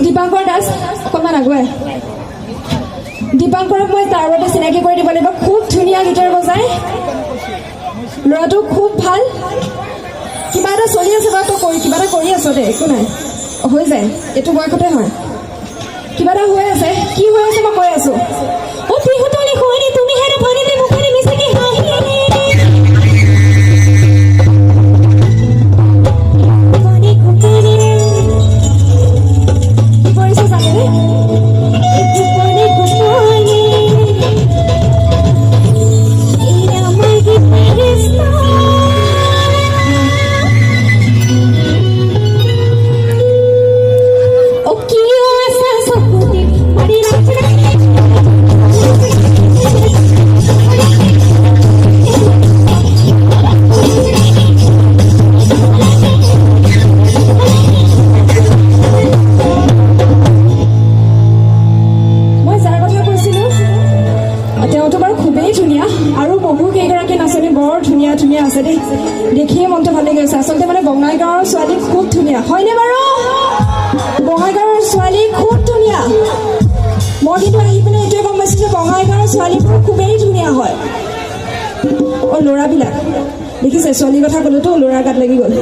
দীপাংকৰ দাস অকণমান আগুৱাই দীপাংকৰক মই তাৰ বাবে চিনাকি কৰি দিব লাগিব খুব ধুনীয়া গীটাৰ বজায় ল'ৰাটো খুব ভাল কিবা এটা চলি আছে বাৰু তই কিবা এটা কৰি আছ দে একো নাই হৈ যায় এইটো বয়সতে হয় কিবা এটা হৈ আছে কি হৈ আছে মই কৈ আছো অ পিহুতলি খুৱানি তুমি হেৰা ভনিতে মুখৰে মিছাকি হাঁহি দেখিয়ে মনটো ভালে গৈছে আচলতে মানে বঙাইগাঁৱৰ ছোৱালী খুব ধুনীয়া হয়নে বাৰু বঙাইগাঁৱৰ ছোৱালী খুব ধুনীয়া মই কিন্তু আহি পিনে এইটোৱে গম পাইছোঁ যে বঙাইগাঁৱৰ ছোৱালীবোৰ খুবেই ধুনীয়া হয় অ ল'ৰাবিলাক দেখিছে ছোৱালীৰ কথা ক'লোতো ল'ৰাৰ গাত লাগি গ'ল